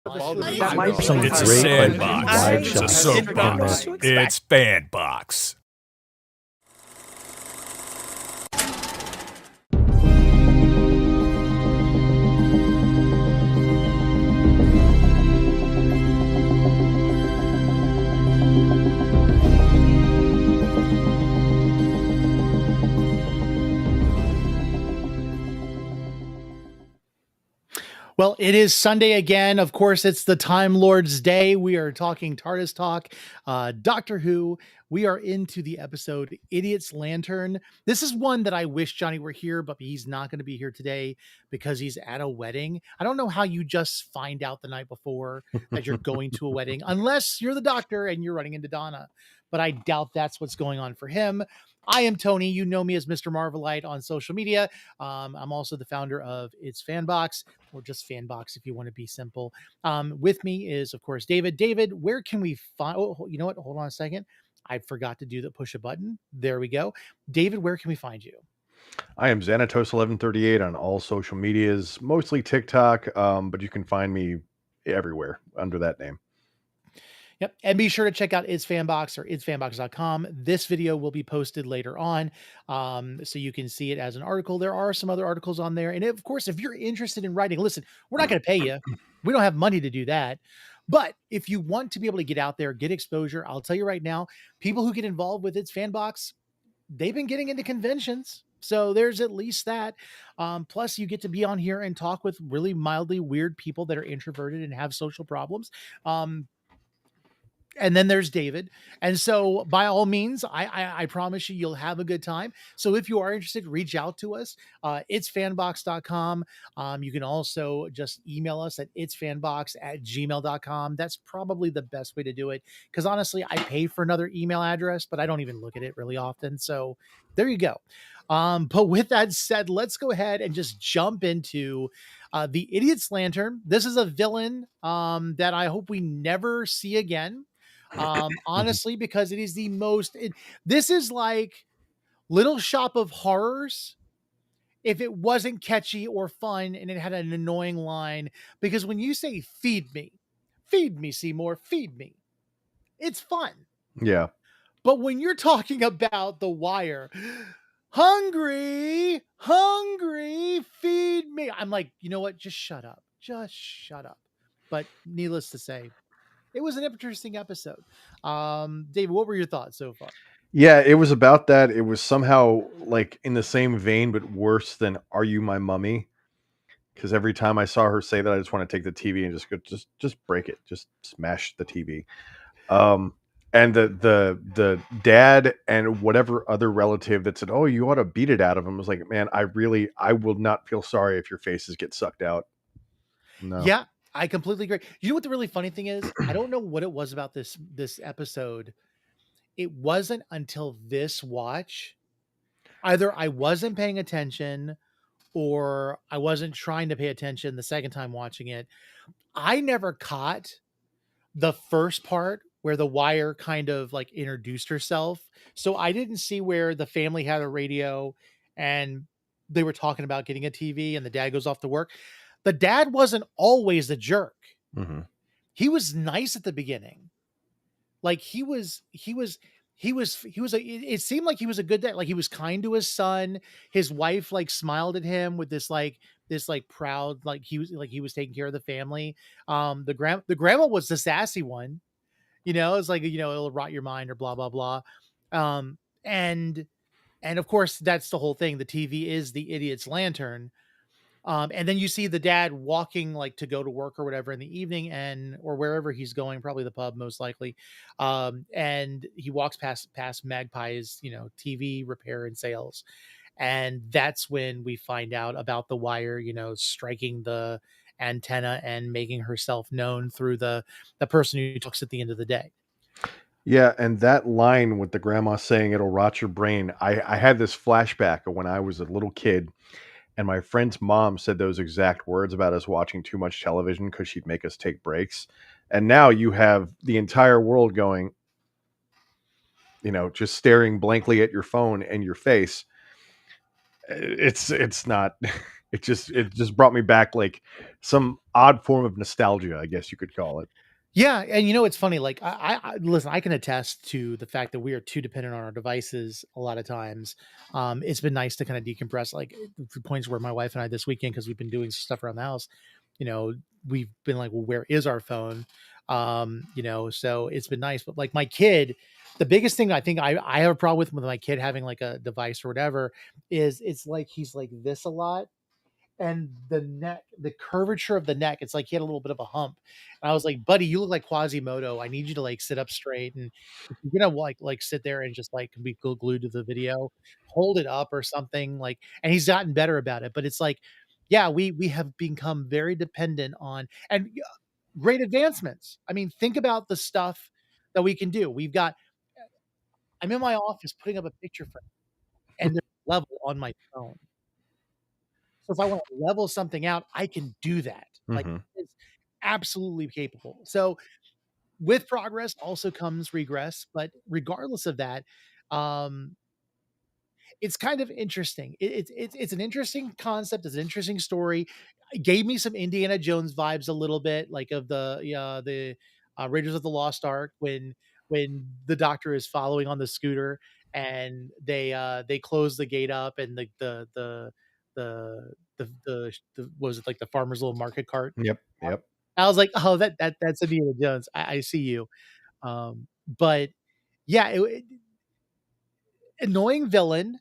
That might be It's a sandbox. It's a soapbox. It's FanBox. Well, it is Sunday again. Of course, it's the Time Lord's Day. We are talking Tardis Talk, Doctor Who. We are into the episode Idiot's Lantern. This is one that I wish Johnny were here, but he's not going to be here today because he's at a wedding. I don't know how you just find out the night before that you're going to a wedding, unless you're the doctor and you're running into Donna. But I doubt that's what's going on for him. I am Tony. You know me as Mr. Marvelite on social media. I'm also the founder of It's FanBox, or just FanBox if you want to be simple. With me is, of course, David. David, where can we find... Oh, you know what? Hold on a second. I forgot to do the push a button. There we go. David, where can we find you? I am Xanatos1138 on all social medias, mostly TikTok, but you can find me everywhere under that name. Yep. And be sure to check out It's FanBox or itsfanbox.com. This video will be posted later on, so you can see it as an article. There are some other articles on there. And of course, if you're interested in writing, listen, we're not going to pay you. We don't have money to do that. But if you want to be able to get out there, get exposure, I'll tell you right now, people who get involved with It's FanBox, they've been getting into conventions. So there's at least that. Plus, you get to be on here and talk with really mildly weird people that are introverted and have social problems. And then there's David. And so by all means, I promise you, you'll have a good time. So if you are interested, reach out to us. Itsfanbox.com. You can also just email us at itsfanbox@gmail.com. That's probably the best way to do it. Because honestly, I pay for another email address, but I don't even look at it really often. So there you go. But with that said, let's go ahead and just jump into the Idiot's Lantern. This is a villain that I hope we never see again. Honestly, because it is the most, this is like Little Shop of Horrors if it wasn't catchy or fun and it had an annoying line. Because when you say feed me, Seymour, feed me, it's fun. Yeah. But when you're talking about The Wire, hungry, feed me, I'm like, you know what? Just shut up. But needless to say, it was an interesting episode. David, what were your thoughts so far? Yeah, it was about that. It was somehow like in the same vein, but worse than "Are You My Mummy?" Because every time I saw her say that, I just want to take the TV and just go, just break it, just smash the TV. And the dad and whatever other relative that said, "Oh, you ought to beat it out of him," was like, man, I will not feel sorry if your faces get sucked out. No. Yeah. I completely agree. You know what the really funny thing is? I don't know what it was about this episode. It wasn't until this watch, either I wasn't paying attention or I wasn't trying to pay attention the second time watching it. I never caught the first part where the Wire kind of like introduced herself. So I didn't see where the family had a radio and they were talking about getting a TV and the dad goes off to work. The dad wasn't always a jerk. Mm-hmm. He was nice at the beginning. Like it seemed like he was a good dad. Like he was kind to his son. His wife like smiled at him with this proud, like he was taking care of the family. The grandma was the sassy one, it's like, it'll rot your mind or blah, blah, blah. And of course that's the whole thing. The TV is the Idiot's Lantern. And then you see the dad walking like to go to work or whatever in the evening or wherever he's going, probably the pub most likely. And he walks past Magpie's, TV repair and sales. And that's when we find out about the Wire, striking the antenna and making herself known through the person who talks at the end of the day. Yeah, and that line with the grandma saying it'll rot your brain, I had this flashback of when I was a little kid. And my friend's mom said those exact words about us watching too much television because she'd make us take breaks. And now you have the entire world going, just staring blankly at your phone and your face. It's not It just brought me back like some odd form of nostalgia, I guess you could call it. Yeah, and it's funny. Like I listen, I can attest to the fact that we are too dependent on our devices a lot of times. It's been nice to kind of decompress, like the points where my wife and I this weekend, because we've been doing stuff around the house. We've been like, well, where is our phone? So it's been nice. But like my kid, the biggest thing I think I have a problem with my kid having like a device or whatever is it's like he's like this a lot, and the curvature of the neck, it's like he had a little bit of a hump. And I was like, buddy, you look like Quasimodo. I need you to like sit up straight. And if you're gonna like sit there and just like be glued to the video, hold it up or something. Like, and he's gotten better about it. But it's like, yeah, we have become very dependent on, and great advancements. I mean, think about the stuff that we can do. I'm in my office putting up a picture frame, and there's a level on my phone. So if I want to level something out, I can do that. Like, Mhm. it's absolutely capable. So with progress also comes regress, but regardless of that, um, it's kind of interesting. It's an interesting concept. It's an interesting story. It gave me some Indiana Jones vibes a little bit, like of the Raiders of the Lost Ark, when the Doctor is following on the scooter, and they close the gate up, and the was it like the farmer's little market cart. Yep. Yep. I was like, oh, that's Indiana Jones. I see you. But yeah, annoying villain.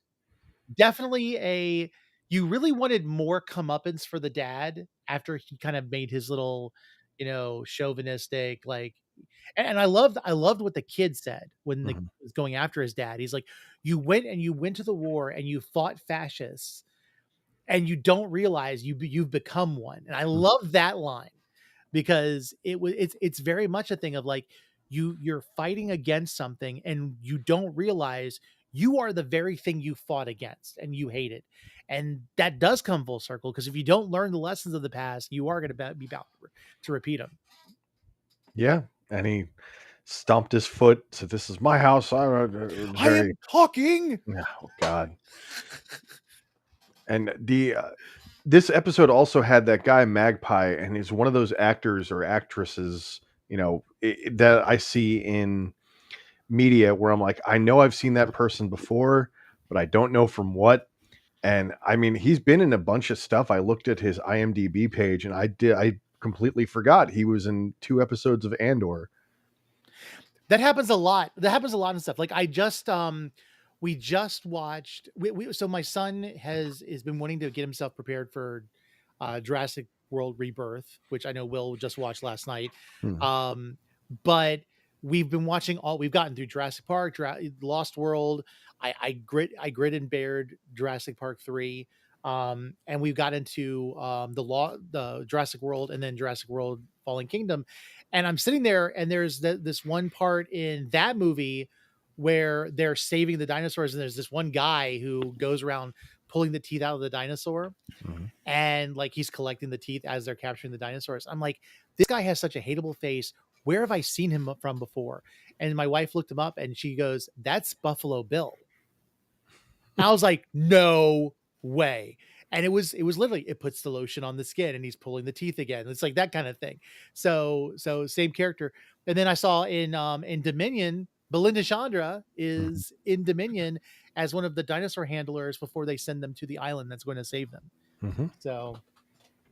Definitely you really wanted more comeuppance for the dad after he kind of made his little, chauvinistic, like, and I loved what the kid said when the kid Mhm. was going after his dad. He's like, you went to the war and you fought fascists, and you don't realize you've become one. And I Mhm. love that line, because it's very much a thing of like, you're fighting against something, and you don't realize you are the very thing you fought against and you hate it. And that does come full circle, because if you don't learn the lessons of the past, you are going to be about to repeat them. Yeah, and he stomped his foot. So this is my house. It was I very. am talking. Oh God. And this episode also had that guy Magpie, and he's one of those actors or actresses, that I see in media where I'm like, I know I've seen that person before, but I don't know from what. And I mean, he's been in a bunch of stuff. I looked at his IMDb page, and I completely forgot he was in 2 episodes of Andor. That happens a lot. That happens a lot in stuff. Like we just watched. So my son has been wanting to get himself prepared for Jurassic World Rebirth, which I know Will just watched last night. Hmm. But we've been watching all. We've gotten through Jurassic Park, Lost World. I grit and bared Jurassic Park 3. And we've got into the Jurassic World, and then Jurassic World Fallen Kingdom. And I'm sitting there, and there's this one part in that movie where they're saving the dinosaurs, and there's this one guy who goes around pulling the teeth out of the dinosaur, Mhm. and like he's collecting the teeth as they're capturing the dinosaurs. I'm like, this guy has such a hateable face. Where have I seen him from before? And my wife looked him up, and she goes, "That's Buffalo Bill." I was like, no way. And it was literally, it puts the lotion on the skin, and he's pulling the teeth again. It's like that kind of thing. So same character. And then I saw in Dominion, Belinda Chandra Mhm. is in Dominion as one of the dinosaur handlers before they send them to the island that's going to save them. Mhm. So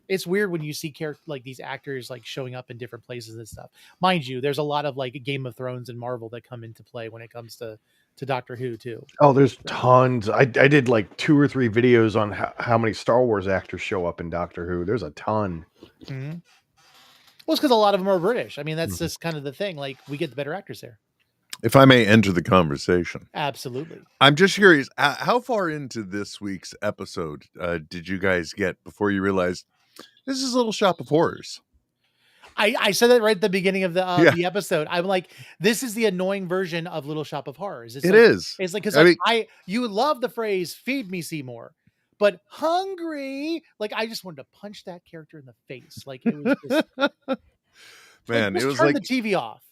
it's weird when you see character like these actors like showing up in different places and stuff. Mind you, there's a lot of like Game of Thrones and Marvel that come into play when it comes to Doctor Who too. Oh, there's tons. I did like 2 or 3 videos on how many Star Wars actors show up in Doctor Who. There's a ton. Mhm. Well, it's because a lot of them are British. I mean, that's Mhm. just kind of the thing. Like, we get the better actors there. If I may enter the conversation, Absolutely. I'm just curious, how far into this week's episode did you guys get before you realized this is Little Shop of Horrors? I said that right at the beginning of Yeah. the episode. I'm like, this is the annoying version of Little Shop of Horrors. It's It like, is. It's like, because I like, mean, you love the phrase "feed me Seymour," but hungry. Like, I just wanted to punch that character in the face. Like, it was just man, just it was turn like the TV off.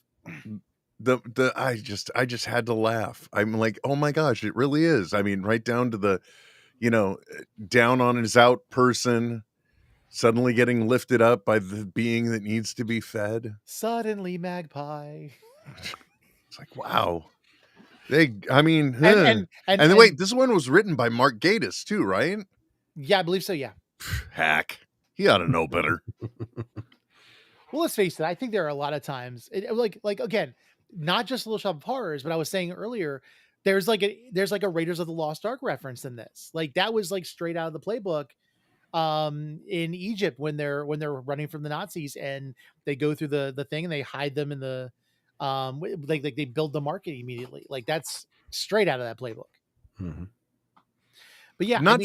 I just had to laugh. I'm like, oh my gosh, it really is. I mean, right down to the, down on his out person, suddenly getting lifted up by the being that needs to be fed. Suddenly Magpie. It's like, wow. And wait, this one was written by Mark Gatiss too, right? Yeah, I believe so. Yeah. Hack. He ought to know better. Well, let's face it. I think there are a lot of times, like again, not just Little Shop of Horrors, but I was saying earlier, there's like a Raiders of the Lost Ark reference in this. Like that was like straight out of the playbook in Egypt when they're running from the Nazis and they go through the thing and they hide them in the like they build the market immediately. Like that's straight out of that playbook. Mm-hmm. But yeah, not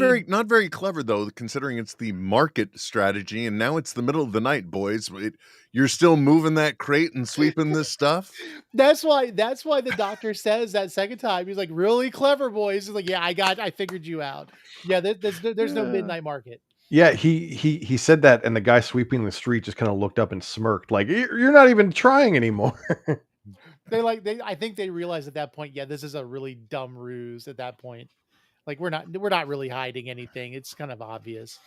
very clever though, considering it's the market strategy, and now it's the middle of the night, boys. You're still moving that crate and sweeping this stuff. That's why the doctor says that second time, he's like, really clever, boys. He's like, yeah, I figured you out. Yeah, there's no midnight market. Yeah, he said that, and the guy sweeping the street just kind of looked up and smirked, like, you're not even trying anymore. I think they realized at that point, yeah, this is a really dumb ruse at that point. Like we're not really hiding anything. It's kind of obvious.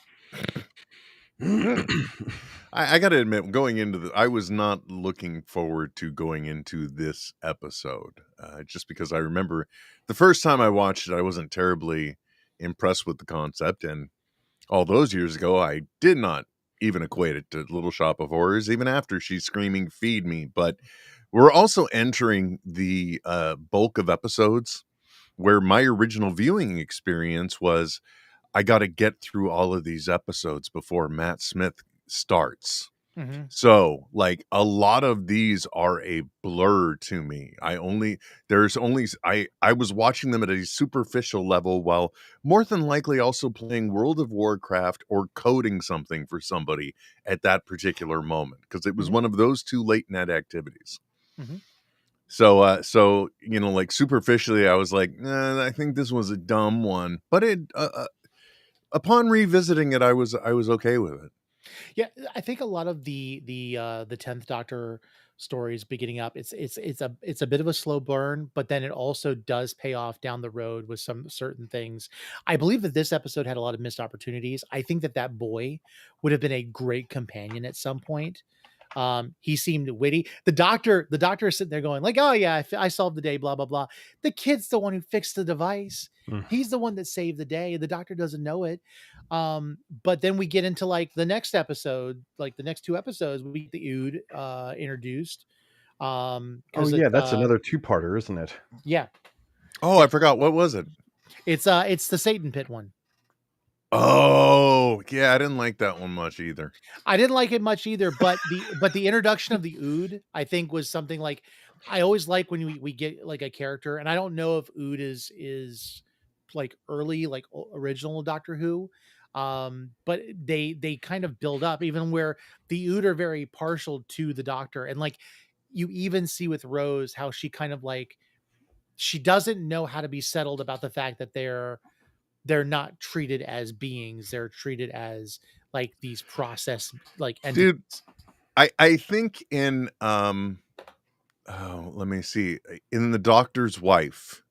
I got to admit, going into I was not looking forward to going into this episode, just because I remember the first time I watched it, I wasn't terribly impressed with the concept, and all those years ago, I did not even equate it to Little Shop of Horrors, even after she's screaming, "Feed me!" But we're also entering the bulk of episodes where my original viewing experience was, I got to get through all of these episodes before Matt Smith starts. Mm-hmm. So, like, a lot of these are a blur to me. I was watching them at a superficial level while more than likely also playing World of Warcraft or coding something for somebody at that particular moment, because it was one of those two late night activities. Mm-hmm. So, like superficially, I was like, I think this was a dumb one, but upon revisiting it, I was okay with it. Yeah, I think a lot of the 10th Doctor stories beginning up, it's a bit of a slow burn, but then it also does pay off down the road with some certain things. I believe that this episode had a lot of missed opportunities. I think that boy would have been a great companion at some point. He seemed witty. The doctor is sitting there going like, oh yeah, I solved the day, blah, blah, blah. The kid's the one who fixed the device. He's the one that saved the day. The doctor doesn't know it. But then we get into like the next episode, like the next two episodes, we get the Ood introduced. Oh yeah, that's another two-parter, isn't it? Yeah. Oh, I forgot. What was it? It's the Satan Pit one. Oh yeah, I didn't like that one much either. I didn't like it much either, but the introduction of the Ood, I think, was something like, I always like when we get like a character, and I don't know if Ood is like early, like original Doctor Who, but they kind of build up, even where the Ood are very partial to the Doctor, and like you even see with Rose how she kind of like, she doesn't know how to be settled about the fact that they're not treated as beings. They're treated as like these process like entities. Dude, I think in let me see, in The Doctor's Wife,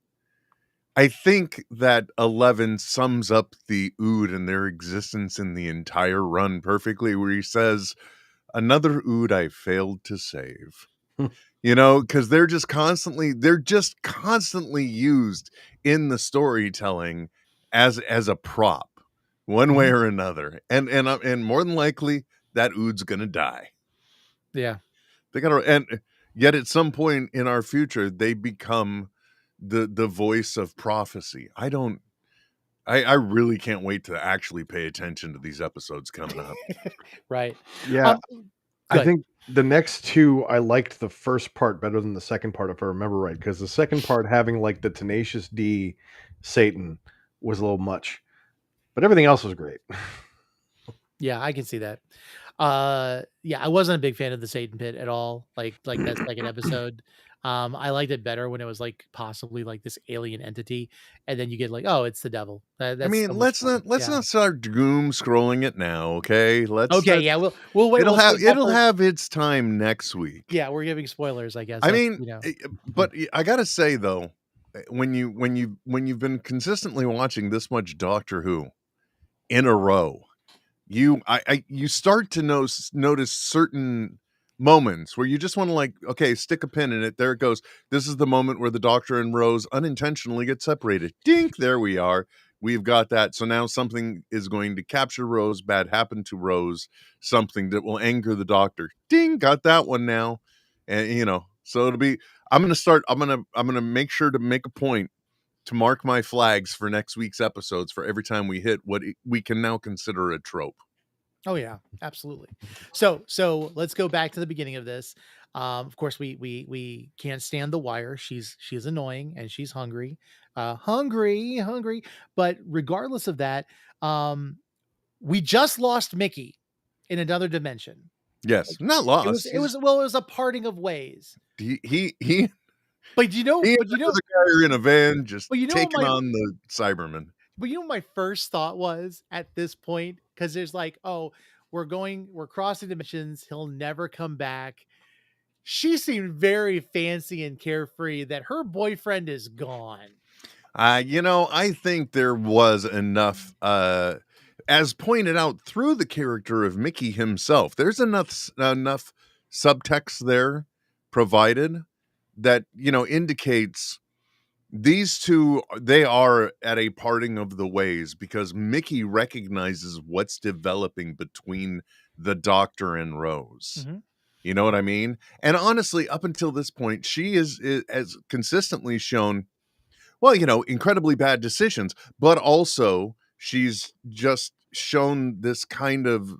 I think that 11 sums up the Ood and their existence in the entire run perfectly, where he says, "Another Ood I failed to save." Because they're just constantly used in the storytelling as a prop, one way or another, and more than likely that Ood's gonna die. Yeah, they gotta, and yet at some point in our future they become the voice of prophecy. I really can't wait to actually pay attention to these episodes coming up. Right. Yeah. I think the next two, I liked the first part better than the second part, if I remember right, because the second part, having like the Tenacious D Satan, was a little much, but everything else was great. Yeah, I can see that. Yeah, I wasn't a big fan of the Satan Pit at all. Like that second episode. I liked it better when it was like possibly like this alien entity, and then you get like, oh, it's the devil. That's I mean, let's not start doom scrolling it now, okay? Yeah, we'll wait. It'll have its time next week. Yeah, we're giving spoilers, I guess. I mean, but I gotta say though, when you've been consistently watching this much Doctor Who in a row, you start to notice certain moments where you just want to, like, okay, stick a pin in it. There it goes. This is the moment where the Doctor and Rose unintentionally get separated. Dink, there we are. We've got that. So now something is going to capture Rose, bad happen to Rose, something that will anger the Doctor. Ding, got that one now. And so it'll be, I'm gonna make sure to make a point to mark my flags for next week's episodes for every time we hit what we can now consider a trope. Oh yeah, absolutely. So let's go back to the beginning of this. Of course, we can't stand the Wire. She's annoying and she's hungry, hungry. But regardless of that, we just lost Mickey in another dimension. Yes, not lost. It was a parting of ways. He But you know, the guy in a van just taking on the Cybermen. But you know what my first thought was at this point? Because there's like, oh, we're crossing dimensions. He'll never come back. She seemed very fancy and carefree that her boyfriend is gone. I think there was enough, as pointed out through the character of Mickey himself. There's enough subtext there provided that indicates these two, they are at a parting of the ways, because Mickey recognizes what's developing between the Doctor and Rose. Mm-hmm. You know what I mean? And honestly, up until this point, she has consistently shown, well, incredibly bad decisions, but also she's just shown this kind of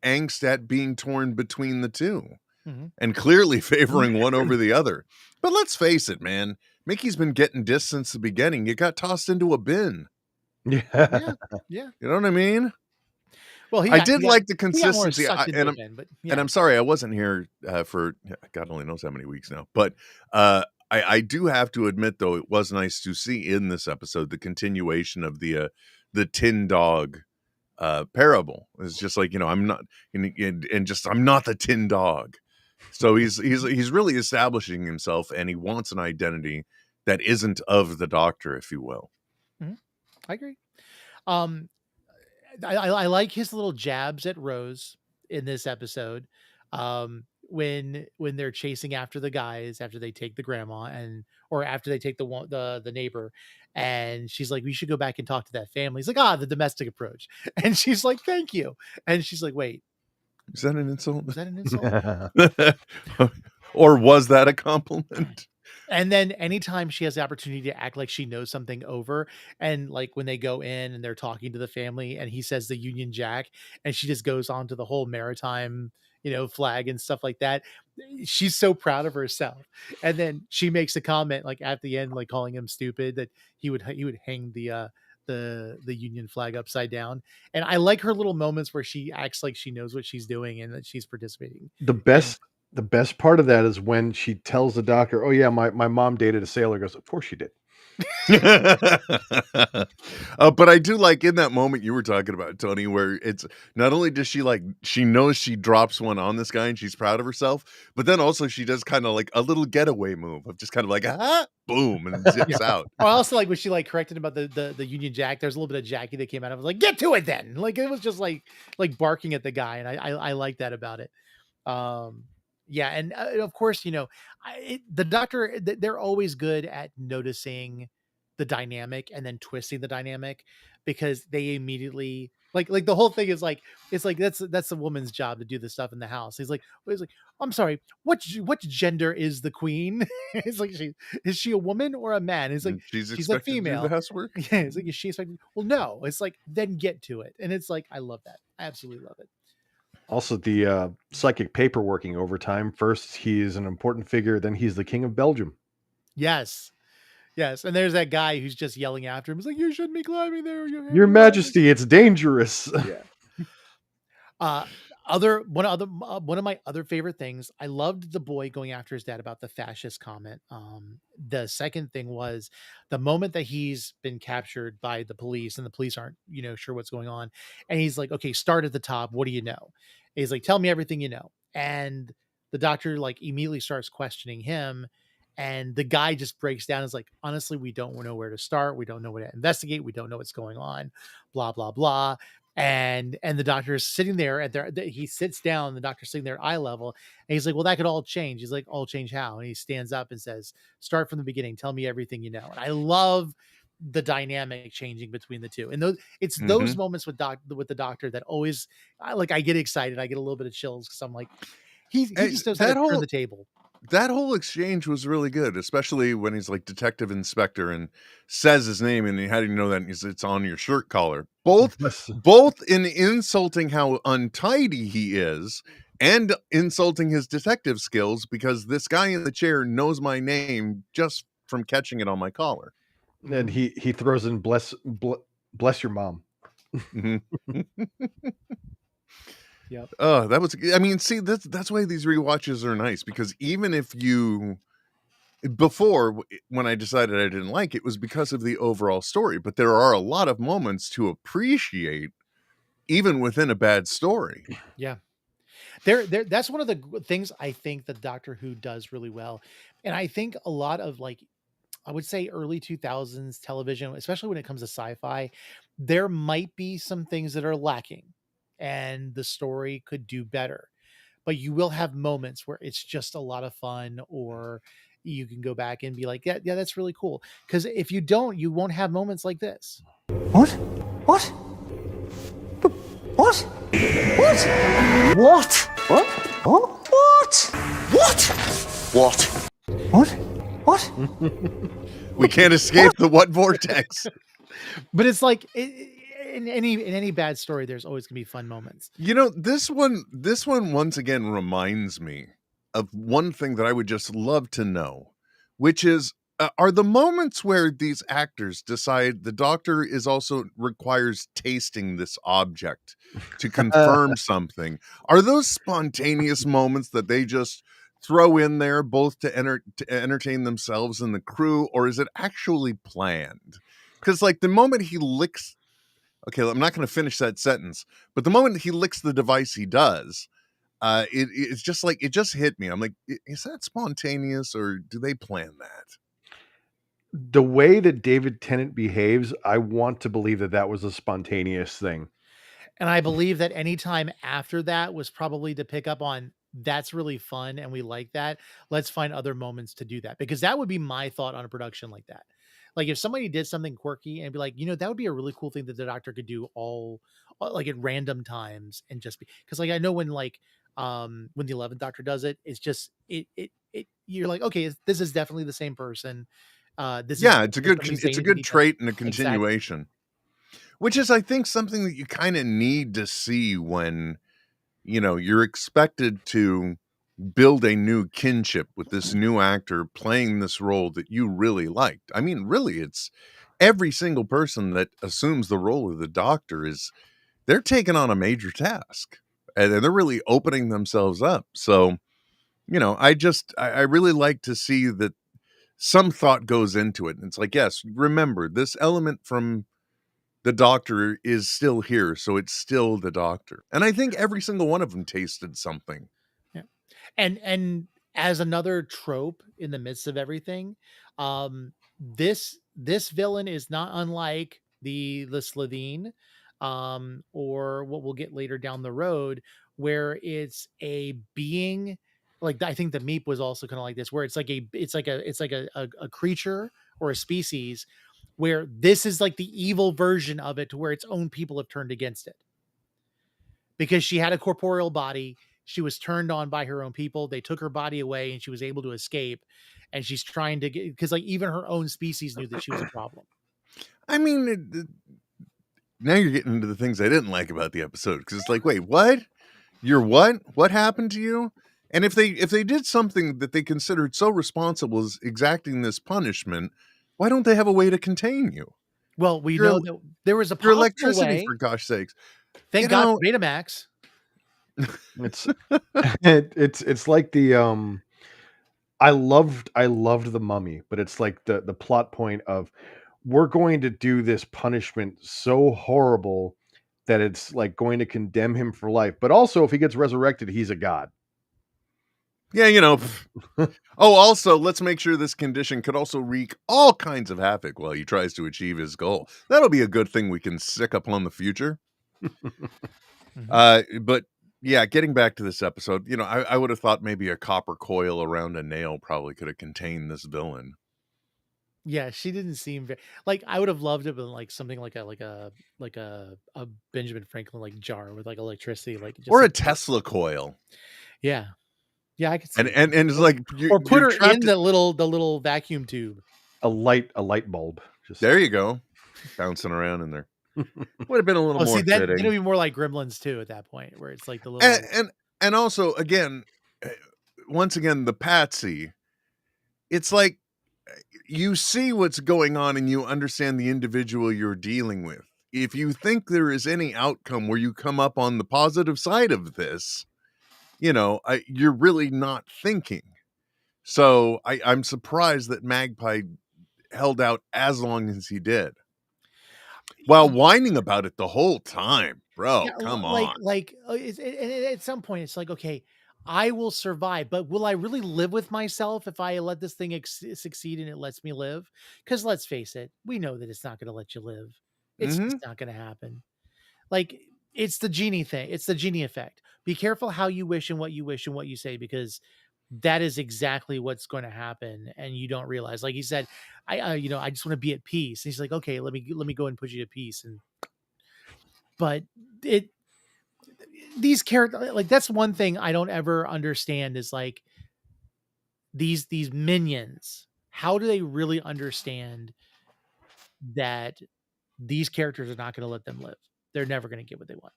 angst at being torn between the two. Mm-hmm. And clearly favoring one over the other. But let's face it, man. Mickey's been getting dissed since the beginning. You got tossed into a bin. Yeah. You know what I mean? Well, I did like the consistency. And I'm sorry I wasn't here for God only knows how many weeks now. But I do have to admit, though, it was nice to see in this episode the continuation of the tin dog parable. It's just like, I'm not, and just I'm not the tin dog. So he's really establishing himself, and he wants an identity that isn't of the Doctor, if you will. Mm-hmm. I agree. I like his little jabs at Rose in this episode. When they're chasing after the guys after they take the grandma or after they take the neighbor, and she's like, we should go back and talk to that family. He's like, the domestic approach, and she's like, thank you, and she's like, wait. Is that an insult? Was that an insult? Or was that a compliment? And then anytime she has the opportunity to act like she knows something over, and like when they go in and they're talking to the family and he says the Union Jack, and she just goes on to the whole maritime, flag and stuff like that. She's so proud of herself. And then she makes a comment like at the end, like calling him stupid, that he would hang the Union flag upside down. And I like her little moments where she acts like she knows what she's doing and that she's participating. The best part of that is when she tells the Doctor, oh yeah, my mom dated a sailor. Goes, of course she did. But I do like in that moment you were talking about, Tony, where it's not only does she knows she drops one on this guy and she's proud of herself, but then also she does kind of like a little getaway move of just kind of like boom, and zips out. I also like when she like corrected about the Union Jack. There's a little bit of Jackie that came out. I was like, get to it then. Like it was just like barking at the guy, and I like that about it. Yeah, and of course, the Doctor, they're always good at noticing the dynamic and then twisting the dynamic, because they immediately like the whole thing is like, it's like that's the woman's job to do the stuff in the house. He's like, I'm sorry, what gender is the queen? It's like, is she a woman or a man? It's like she's a female. To do the housework. Yeah, it's like, is she expected? Well, no. It's like, then get to it, and it's like, I love that. I absolutely love it. Also, the psychic paperworking over time. First, he's an important figure. Then he's the king of Belgium. Yes. And there's that guy who's just yelling after him. He's like, you shouldn't be climbing there. Your Majesty, it's dangerous. Yeah. One of my other favorite things, I loved the boy going after his dad about the fascist comment. The second thing was the moment that he's been captured by the police and the police aren't, sure what's going on. And he's like, okay, start at the top. What do you know? And he's like, tell me everything you know. And the Doctor like immediately starts questioning him. And the guy just breaks down. Is like, honestly, we don't know where to start. We don't know where to investigate. We don't know what's going on. Blah blah blah. And the doctor is sitting there at their. He sits down. The doctor's sitting there at eye level, and he's like, "Well, that could all change." He's like, "All change how?" And he stands up and says, "Start from the beginning. Tell me everything you know." And I love the dynamic changing between the two. And it's those moments with the doctor that always, I get excited. I get a little bit of chills because I'm like, he just knows how to turn the table. That whole exchange was really good, especially when he's like Detective Inspector and says his name, and how do you know that? It's on your shirt collar. Both in insulting how untidy he is and insulting his detective skills, because this guy in the chair knows my name just from catching it on my collar. And he throws in bless your mom. Yep. Oh, that was, I mean, see, that's why these rewatches are nice, because even if before, when I decided I didn't like it, was because of the overall story, but there are a lot of moments to appreciate even within a bad story. Yeah. That's one of the things I think that Doctor Who does really well. And I think a lot of, like, I would say early 2000s television, especially when it comes to sci-fi, there might be some things that are lacking and the story could do better. But you will have moments where it's just a lot of fun, or you can go back and be like, yeah, that's really cool. Because if you don't, you won't have moments like this. What? What? What? What? What? What? What? What? What? What? We can't escape the what vortex. But it's like, in any bad story, there's always gonna be fun moments. You know, this one once again reminds me of one thing that I would just love to know, which is, are the moments where these actors decide the Doctor is also requires tasting this object to confirm something, are those spontaneous moments that they just throw in there both to entertain themselves and the crew, or is it actually planned? Because like the moment he licks, okay, I'm not going to finish that sentence, but the moment he licks the device, he does. It's just like, it just hit me. I'm like, is that spontaneous, or do they plan that? The way that David Tennant behaves, I want to believe that was a spontaneous thing. And I believe that any time after that was probably to pick up on, that's really fun and we like that. Let's find other moments to do that, because that would be my thought on a production like that. Like if somebody did something quirky and be like, that would be a really cool thing that the Doctor could do all like at random times, and just be, because like I know when the 11th Doctor does it, it's just it you're like, okay, this is definitely the same person. It's a good trait and a continuation. Exactly. Which is, I think, something that you kind of need to see when, you're expected to build a new kinship with this new actor playing this role that you really liked. I mean, really, it's every single person that assumes the role of the Doctor they're taking on a major task, and they're really opening themselves up. So, I really like to see that some thought goes into it. And it's like, yes, remember, this element from the Doctor is still here, so it's still the Doctor. And I think every single one of them tasted something. Yeah. And as another trope in the midst of everything, this villain is not unlike the Slitheen, or what we'll get later down the road, where it's a being, like I think the Meep was also kind of like this, where it's like a creature or a species, where this is like the evil version of it, to where its own people have turned against it. Because she had a corporeal body, she was turned on by her own people, they took her body away, and she was able to escape. And she's trying to get, because like even her own species knew that she was a problem. I mean, now you're getting into the things I didn't like about the episode, because it's like, wait, what? You're what? What happened to you? And if they did something that they considered so responsible as exacting this punishment, why don't they have a way to contain you? Well, we know that there was a your electricity way. For gosh sakes. Thank God for Betamax. It's like the I loved the Mummy, but it's like the plot point of, we're going to do this punishment so horrible that it's like going to condemn him for life. But also, if he gets resurrected, he's a god. Yeah, you know. Oh, also, let's make sure this condition could also wreak all kinds of havoc while he tries to achieve his goal. That'll be a good thing we can sick upon the future. But yeah, getting back to this episode, you know, I would have thought maybe a copper coil around a nail probably could have contained this villain. Yeah, she didn't seem very like I would have loved it, but like something like a Benjamin Franklin like jar with like electricity, like just Or a like, Tesla coil. yeah, yeah, I could see And it. and it's like Or put you're her in trapped. the little vacuum tube. A light bulb. Just There you go. Bouncing around in there. Would have been a little Oh, more see that fitting. it'd be more like Gremlins too at that point, where it's like the little And also again, once again, the patsy, it's like you see what's going on and you understand the individual you're dealing with. If you think there is any outcome where you come up on the positive side of this, you know, you're really not thinking. So I'm surprised that Magpie held out as long as he did, while whining about it the whole time, bro. Yeah, Come like on. at some point it's like, okay, I will survive, but will I really live with myself if I let this thing succeed and it lets me live? Because let's face it, we know that it's not going to let you live. It's Mm-hmm. just not going to happen. Like it's the genie thing. It's the genie effect. Be careful how you wish and what you say, because that is exactly what's going to happen, and you don't realize. Like he said, I just want to be at peace. And he's like, okay, let me go and put you to peace. And but it these characters, like that's one thing I don't ever understand is like these minions. How do they really understand that these characters are not going to let them live? They're never going to get what they want.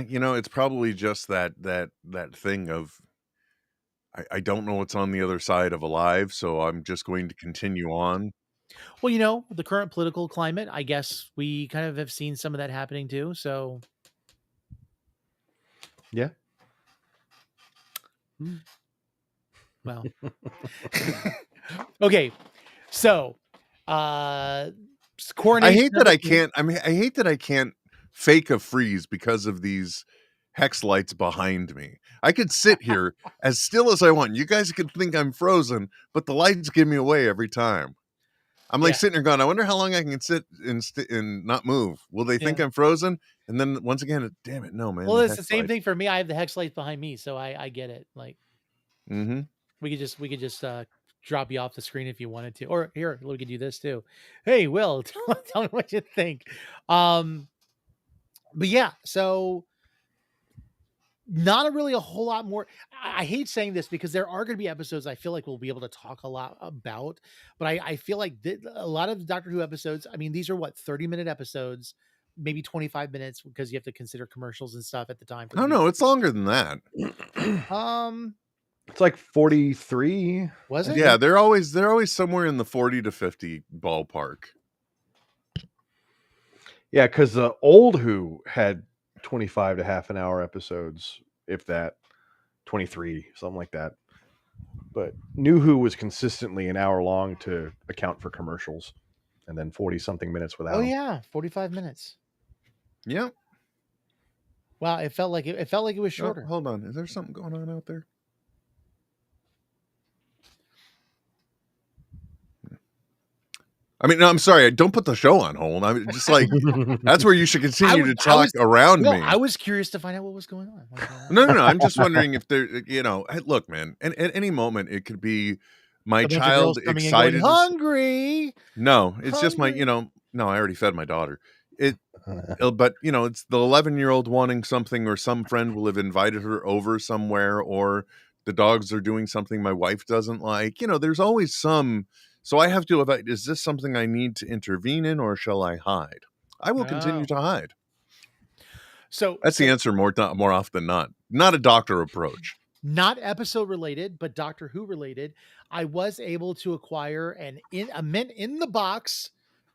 You know, it's probably just that thing of I don't know what's on the other side of alive, so I'm just going to continue on. Well, you know, the current political climate, I guess we kind of have seen some of that happening too. So, yeah. well, okay. So, coronation. I hate that I can't. I mean, I hate that I can't fake a freeze because of these hex lights behind me. I could sit here as still as I want. You guys could think I'm frozen, but the lights give me away every time. I'm like sitting there going, I wonder how long I can sit and not move. Will they think I'm frozen? And then once again, damn it, no, man. Well, it's the same thing for me. I have the hex lights behind me, so I get it. Like, we could just drop you off the screen if you wanted to, or here we could do this too. Hey, Will, tell me what you think. But yeah, so not really a whole lot more. I hate saying this because there are going to be episodes I feel like we'll be able to talk a lot about, but I feel like a lot of the Doctor Who episodes, I mean, these are what, 30-minute episodes, maybe 25 minutes because you have to consider commercials and stuff at the time. Oh no, it's longer than that. It's like 43. Was it? Yeah, they're always somewhere in the 40 to 50 ballpark. Yeah, because the old Who had 25 to half an hour episodes, if that, 23, something like that. But New Who was consistently an hour long to account for commercials, and then 40 something minutes without. Oh them. yeah, 45 minutes. Yeah. Wow, it felt like it was shorter. Oh, hold on, is there something going on out there? I mean, no, I'm sorry. Don't put the show on hold. I mean, just like that's where you should continue to talk around me. I was curious to find out what was going on. No. I'm just wondering if there, you know, hey, look, man. And at any moment, it could be my child excited, hungry. No, it's just my, you know. No, I already fed my daughter. But you know, it's the 11-year-old wanting something, or some friend will have invited her over somewhere, or the dogs are doing something my wife doesn't like. You know, there's always some. So I have to evaluate, is this something I need to intervene in, or shall I hide? I will continue to hide. So that's the answer more often than not. Not a doctor approach. Not episode related, but Doctor Who related. I was able to acquire a mint in the box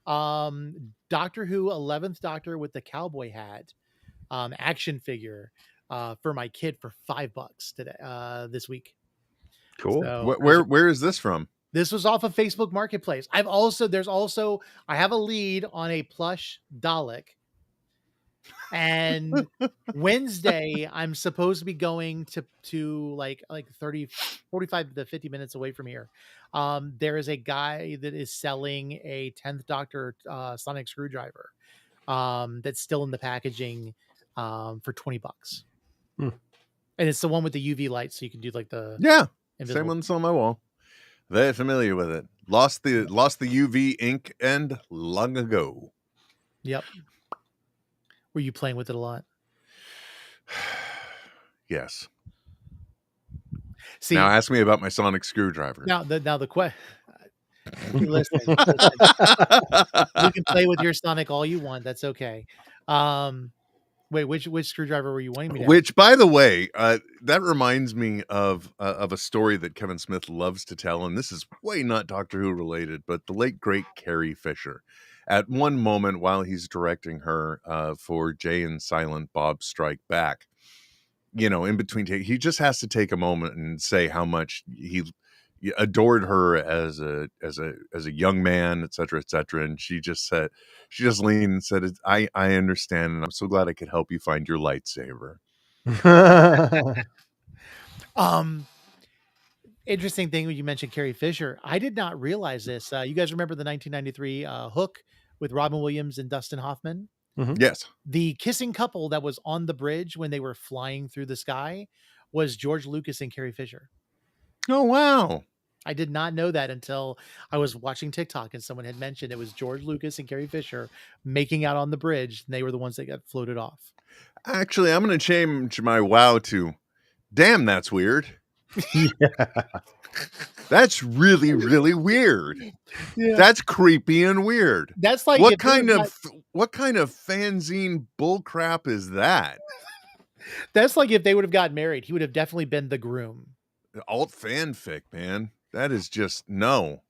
Doctor Who 11th Doctor with the cowboy hat action figure for my kid for $5 today this week. Cool. So, where is this from? This was off of Facebook Marketplace. I have a lead on a plush Dalek And Wednesday, I'm supposed to be going to like 30, 45 to 50 minutes away from here. There is a guy that is selling a 10th Doctor sonic screwdriver that's still in the packaging for $20. Hmm. And it's the one with the UV light, so you can do like the Same one that's on my wall. Very familiar with it. Lost the UV ink end long ago. Yep. Were you playing with it a lot? Yes. See, now ask me about my sonic screwdriver. The question. Listen, you can play with your Sonic all you want. That's okay. Wait, which screwdriver were you wanting me to? Which, by the way, that reminds me of a story that Kevin Smith loves to tell, and this is way not Doctor Who related, but the late great Carrie Fisher. At one moment, while he's directing her for Jay and Silent Bob Strike Back, in between, he just has to take a moment and say how much he adored her as a young man, etc., etc. And she just leaned and said, I understand, and I'm so glad I could help you find your lightsaber. Interesting thing when you mentioned Carrie Fisher, I did not realize this. You guys remember the 1993 Hook with Robin Williams and Dustin Hoffman? Mm-hmm. Yes. The kissing couple that was on the bridge when they were flying through the sky was George Lucas and Carrie Fisher. Oh, wow. I did not know that until I was watching TikTok and someone had mentioned it was George Lucas and Carrie Fisher making out on the bridge. And they were the ones that got floated off. Actually, I'm going to change my wow to, damn, that's weird. Yeah. That's really, really weird. Yeah. That's creepy and weird. That's like what kind of fanzine bull crap is that? That's like if they would have gotten married, he would have definitely been the groom. Alt fanfic, man. That is just no.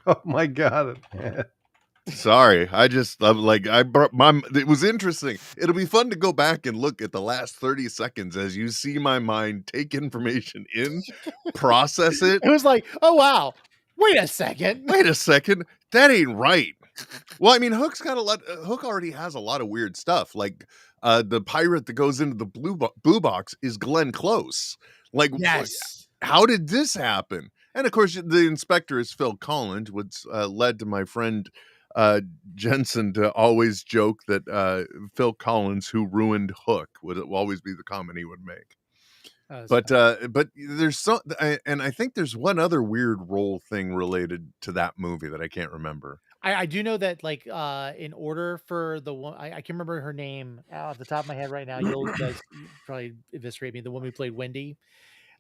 Oh my god. Sorry, it was interesting. It'll be fun to go back and look at the last 30 seconds as you see my mind take information in, process it. It was like, oh wow, wait a second, that ain't right. Well, I mean, Hook already has a lot of weird stuff. Like the pirate that goes into the blue box is Glenn Close. Like, yes. How did this happen? And of course, the inspector is Phil Collins, which led to my friend Jensen to always joke that Phil Collins, who ruined Hook, would always be the comment he would make. But there's and I think there's one other weird role thing related to that movie that I can't remember. I do know that, like, in order for the one, I can't remember her name off the top of my head right now. You guys probably eviscerate me. The woman who played Wendy,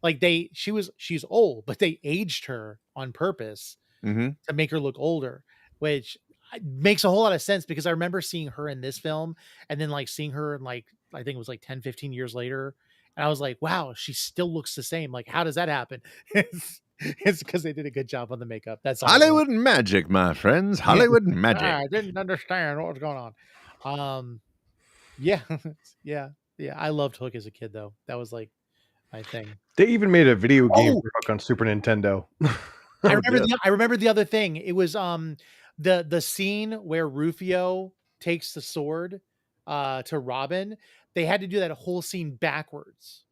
like she's old, but they aged her on purpose to make her look older, which makes a whole lot of sense because I remember seeing her in this film and then like seeing her in like, I think it was like 10, 15 years later. And I was like, wow, she still looks the same. Like, how does that happen? It's because they did a good job on the makeup. That's all. Hollywood magic, my friends. Hollywood magic. I didn't understand what was going on. Yeah. I loved Hook as a kid, though. That was like my thing. They even made a video game for Hook on Super Nintendo. I remember the other thing. It was the scene where Rufio takes the sword to Robin. They had to do that whole scene backwards,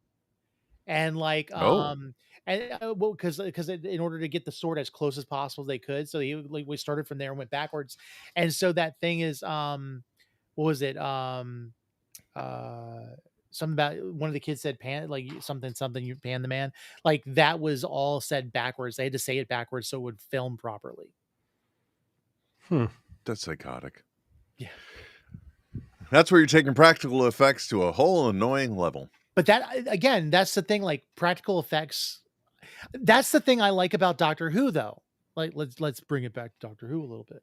and like because in order to get the sword as close as possible they could, so we started from there and went backwards. And so that thing is what was it something about one of the kids said pan, like something you pan the man, like that was all said backwards. They had to say it backwards so it would film properly. That's psychotic. Yeah. That's where you're taking practical effects to a whole annoying level. But that, again, that's the thing, like practical effects. That's the thing I like about Doctor Who, though. Like, let's bring it back to Doctor Who a little bit,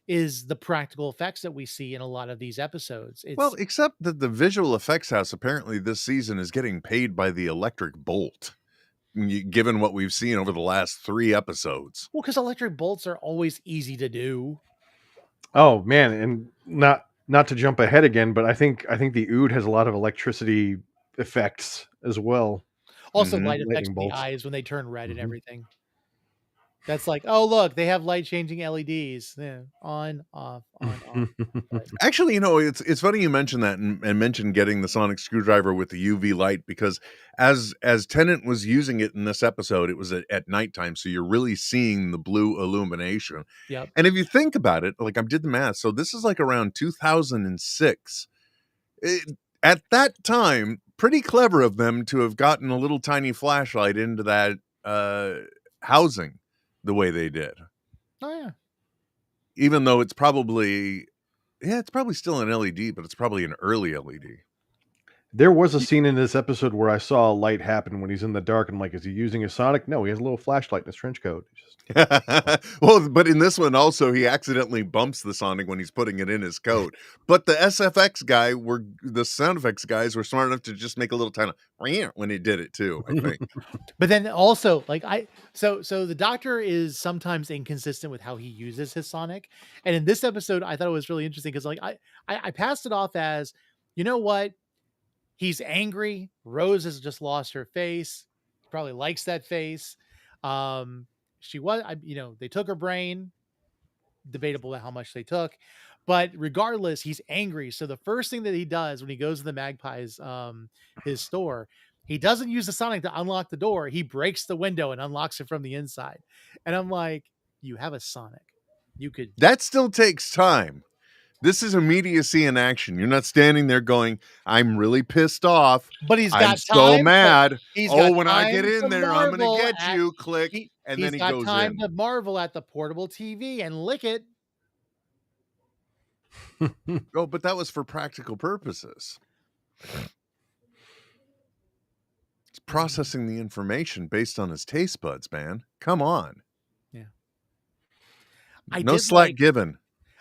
is the practical effects that we see in a lot of these episodes. Well, except that the visual effects house apparently this season is getting paid by the electric bolt, given what we've seen over the last 3 episodes. Well, because electric bolts are always easy to do. Oh man, and not to jump ahead again, but I think the Ood has a lot of electricity effects as well. Also, light effects in the eyes when they turn red and everything. That's like, oh look, they have light changing LEDs. Yeah, on, off, on, off. But Actually, it's funny you mentioned that and mentioned getting the sonic screwdriver with the UV light, because as Tennant was using it in this episode, it was at nighttime, so you're really seeing the blue illumination. yep. And if you think about it, like I did the math, so this is like around 2006. At that time, pretty clever of them to have gotten a little tiny flashlight into that housing the way they did. Oh yeah. Even though it's probably still an LED, but it's probably an early LED. There was a scene in this episode where I saw a light happen when he's in the dark. And I'm like, is he using a sonic? No, he has a little flashlight in his trench coat. Well, but in this one also, he accidentally bumps the sonic when he's putting it in his coat. But the the sound effects guys were smart enough to just make a little tiny when he did it too, I think. But then also, like so the Doctor is sometimes inconsistent with how he uses his sonic. And in this episode, I thought it was really interesting because like I passed it off as, you know what? He's angry. Rose has just lost her face. Probably likes that face. She was, they took her brain. Debatable how much they took, but regardless, he's angry. So the first thing that he does when he goes to the Magpie's his store, he doesn't use the sonic to unlock the door. He breaks the window and unlocks it from the inside. And I'm like, you have a sonic. You could. That still takes time. This is immediacy in action. You're not standing there going, I'm really pissed off. But he's got I'm so mad. When I get in there, I'm going to get you. Click. And then he goes in. He's got time to marvel at the portable TV and lick it. Oh, but that was for practical purposes. It's processing the information based on his taste buds, man. Come on. Yeah. No slack given.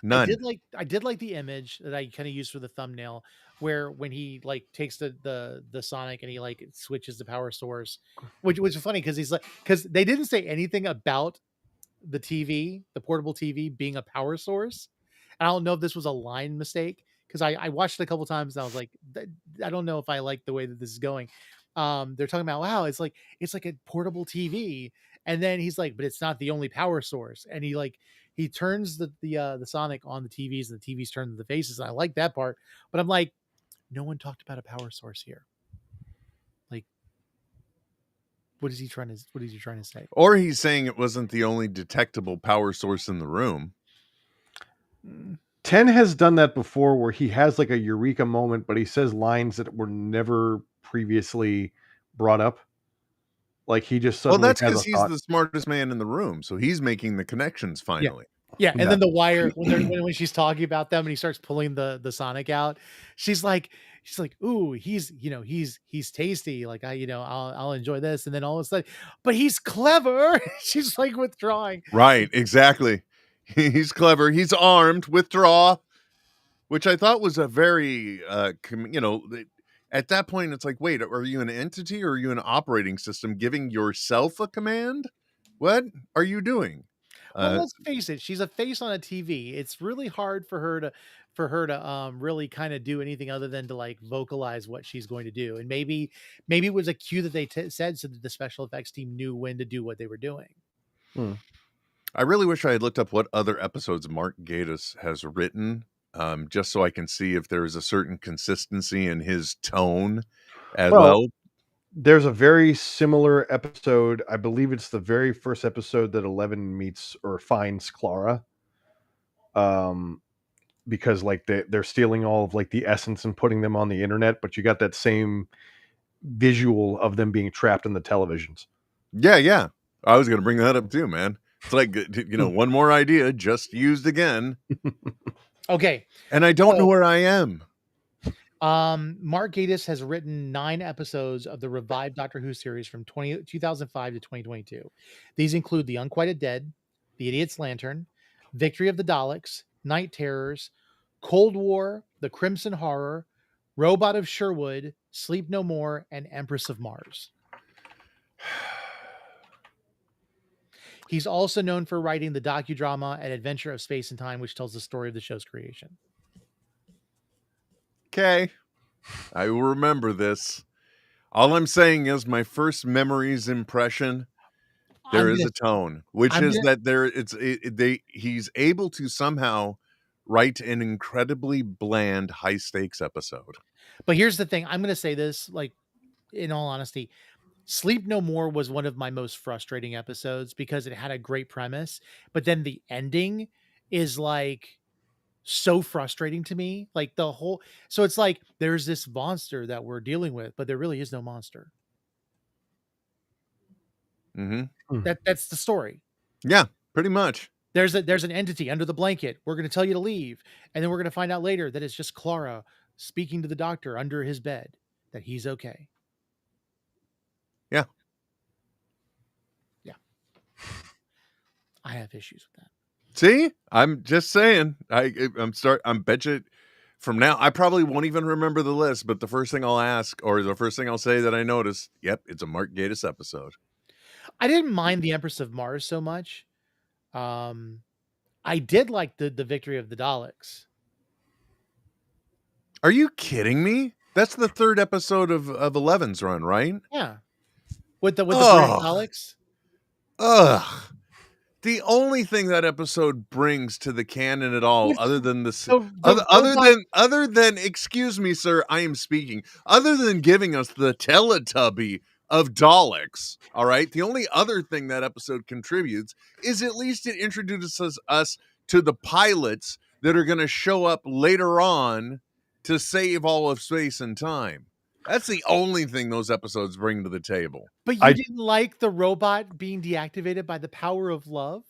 None. I did like the image that I kind of used for the thumbnail, where when he like takes the sonic and he like switches the power source, which was funny because they didn't say anything about the TV, the portable TV being a power source. And I don't know if this was a line mistake because I watched it a couple times and I was like, I don't know if I like the way that this is going. They're talking about, wow, it's like a portable TV, and then he's like, but it's not the only power source, and he turns the sonic on the TVs and the TVs turn to the faces. And I like that part, but I'm like, no one talked about a power source here. Like, what is he trying to say? Or he's saying it wasn't the only detectable power source in the room. 10 has done that before where he has like a eureka moment, but he says lines that were never previously brought up. Like he just suddenly that's because he's the smartest man in the room, so he's making the connections finally. Yeah, and then the wire when she's talking about them and he starts pulling the sonic out, she's like, ooh, he's tasty. Like I'll enjoy this, and then all of a sudden, but he's clever. She's like withdrawing. Right, exactly. He's clever. He's armed. Withdraw, which I thought was a very at that point, it's like, wait, are you an entity or are you an operating system giving yourself a command? What are you doing? Well, let's face it. She's a face on a TV. It's really hard for her to really kind of do anything other than to like vocalize what she's going to do. And maybe it was a cue that they said so that the special effects team knew when to do what they were doing. I really wish I had looked up what other episodes Mark Gatiss has written. Just so I can see if there is a certain consistency in his tone as well. There's a very similar episode. I believe it's the very first episode that 11 meets or finds Clara. Because like they're stealing all of like the essence and putting them on the internet, but you got that same visual of them being trapped in the televisions. Yeah. I was going to bring that up too, man. It's like, one more idea just used again. Okay. And I don't know where I am. Mark Gatiss has written 9 episodes of the revived Doctor Who series from 2005 to 2022. These include The Unquieted Dead, The Idiot's Lantern, Victory of the Daleks, Night Terrors, Cold War, The Crimson Horror, Robot of Sherwood, Sleep No More, and Empress of Mars. He's also known for writing the docudrama An Adventure of Space and Time, which tells the story of the show's creation. Okay. I will remember this. All I'm saying is my first memories impression. There I'm is gonna a tone, which I'm is gonna that he's able to somehow write an incredibly bland, high stakes episode. but here's the thing. I'm gonna say this, like, in all honesty. Sleep No More was one of my most frustrating episodes because it had a great premise, but then the ending is like so frustrating to me. Like the whole, so it's like there's this monster that we're dealing with, but there really is no monster. Mm-hmm. That's the story. Yeah, pretty much. There's an entity under the blanket. We're going to tell you to leave, and then we're going to find out later that it's just Clara speaking to the doctor under his bed that he's okay. Yeah. Yeah. I have issues with that. See, I'm just saying. I'm bet you from now I probably won't even remember the list, but the first thing I'll ask or the first thing I'll say that I noticed, yep, it's a Mark Gatiss episode. I didn't mind the Empress of Mars so much. I did like the victory of the Daleks. Are you kidding me? That's the third episode of 11's run, right? Yeah. With the British Daleks. Ugh. The only thing that episode brings to the canon at all, other than other than excuse me, sir, I am speaking. Other than giving us the Teletubby of Daleks, all right. The only other thing that episode contributes is at least it introduces us to the pilots that are going to show up later on to save all of space and time. That's the only thing those episodes bring to the table. But you didn't like the robot being deactivated by the power of love?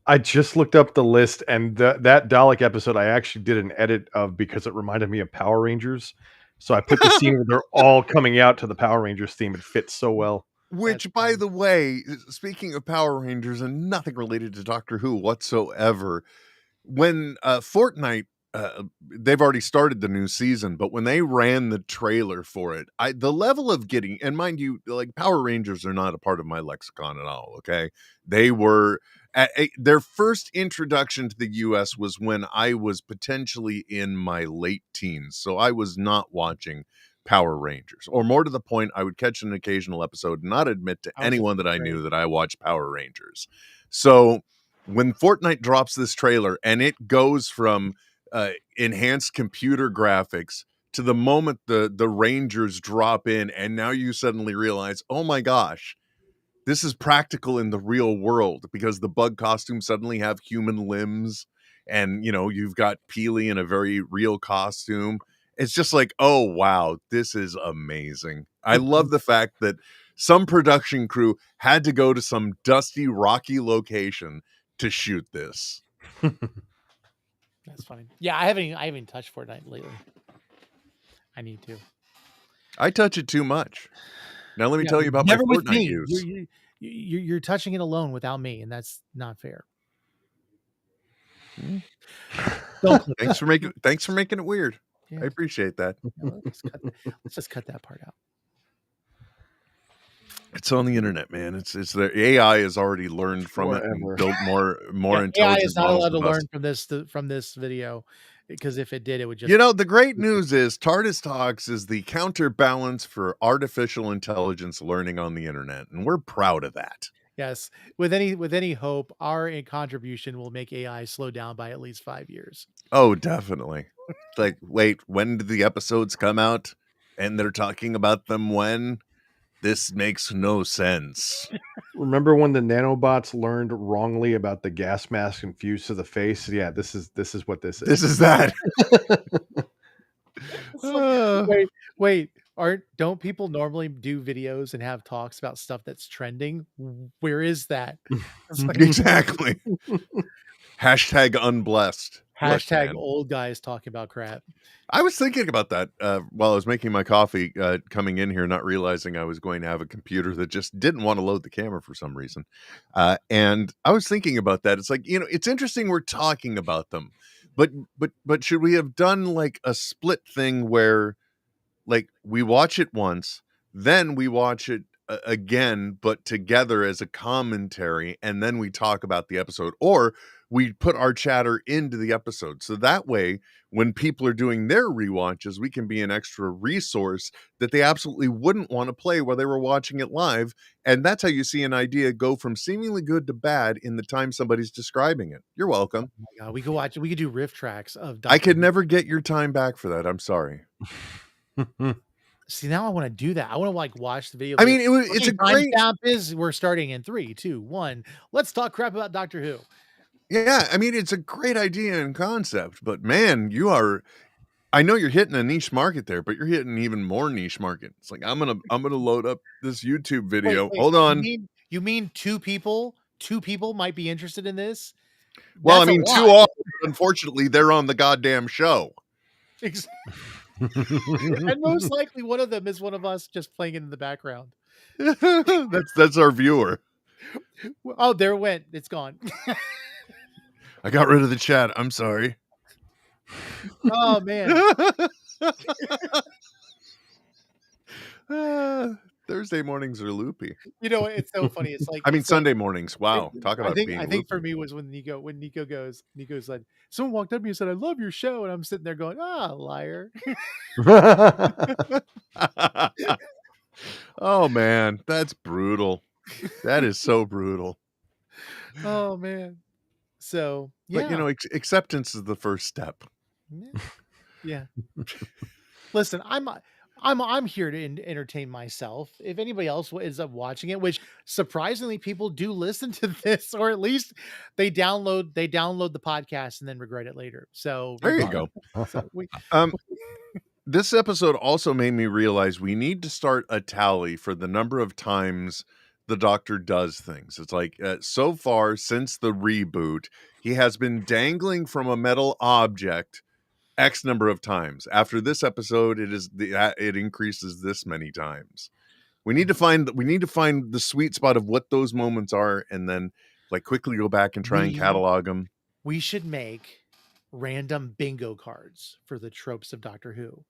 I just looked up the list, and that Dalek episode I actually did an edit of because it reminded me of Power Rangers. So I put the scene where they're all coming out to the Power Rangers theme. It fits so well. Which, by the way, speaking of Power Rangers and nothing related to Doctor Who whatsoever, when Fortnite, they've already started the new season, but when they ran the trailer for it, the level of getting, and mind you, like Power Rangers are not a part of my lexicon at all, okay? They were, their first introduction to the US was when I was potentially in my late teens, so I was not watching Power Rangers, or more to the point, I would catch an occasional episode and not admit to anyone that I knew that I watched Power Rangers. So when Fortnite drops this trailer and it goes from enhanced computer graphics to the moment the Rangers drop in, and now you suddenly realize, oh my gosh, this is practical in the real world because the bug costumes suddenly have human limbs, and you've got Peely in a very real costume. It's just like, oh wow, this is amazing. I love the fact that some production crew had to go to some dusty, rocky location to shoot this. That's funny. Yeah, I haven't touched Fortnite lately. I need to. I touch it too much. Now let me tell you about my Fortnite use. You're touching it alone without me, and that's not fair. Thanks for making it weird. Yeah. I appreciate that. Yeah, let's just cut that part out. It's on the internet, man. It's the AI has already learned from it and built more intelligent. AI is not allowed to learn from this video, because if it did, it would just. The great news is Tardis Talks is the counterbalance for artificial intelligence learning on the internet, and we're proud of that. Yes, with any hope, our contribution will make AI slow down by at least 5 years. Oh, definitely. Like, wait, when did the episodes come out? And they're talking about them when? This makes no sense. Remember when the nanobots learned wrongly about the gas mask infused to the face? Yeah, this is what this is. This is that. Wait. Don't people normally do videos and have talks about stuff that's trending? Where is that? Exactly. Hashtag unblessed. Hashtag old guys talking about crap. I was thinking about that while I was making my coffee, coming in here, not realizing I was going to have a computer that just didn't want to load the camera for some reason. And I was thinking about that. It's like, it's interesting we're talking about them, but should we have done like a split thing where like we watch it once, then we watch it again, but together as a commentary, and then we talk about the episode? Or we put our chatter into the episode. So that way, when people are doing their rewatches, we can be an extra resource that they absolutely wouldn't want to play while they were watching it live. And that's how you see an idea go from seemingly good to bad in the time somebody's describing it. You're welcome. Oh my God, we could do riff tracks of I could Who. never get your time back for that. I'm sorry. See, now I want to do that. I want to like watch the video. I mean, it's a great timestamp is we're starting in 3, 2, 1. Let's talk crap about Doctor Who. Yeah, I mean, it's a great idea and concept, but man, I know you're hitting a niche market there, but you're hitting even more niche market. It's like I'm gonna load up this YouTube video. Wait, Hold on. You mean two people might be interested in this? Well, That's I mean, a two lot. are, unfortunately, they're on the goddamn show. And most likely one of them is one of us just playing it in the background. That's our viewer. Oh, there it went. It's gone. I got rid of the chat. I'm sorry. Oh man. Thursday mornings are loopy. You know, it's so funny. It's like I mean, so, Sunday mornings. Wow, talk about being I think loopy. for me was when Niko's like, someone walked up to me and said, "I love your show," and I'm sitting there going, liar. Oh man, that's brutal. That is so brutal. Oh man. So yeah. But you know, acceptance is the first step. Yeah. Listen, I'm here to entertain myself. If anybody else ends up watching it, which surprisingly people do listen to this, or at least they download the podcast and then regret it later. So there you go. So this episode also made me realize we need to start a tally for the number of times the Doctor does things. It's like so far since the reboot, he has been dangling from a metal object X number of times. After this episode, it increases this many times. We need to find the sweet spot of what those moments are, and then like quickly go back and try and catalog them. We should make random bingo cards for the tropes of Doctor Who,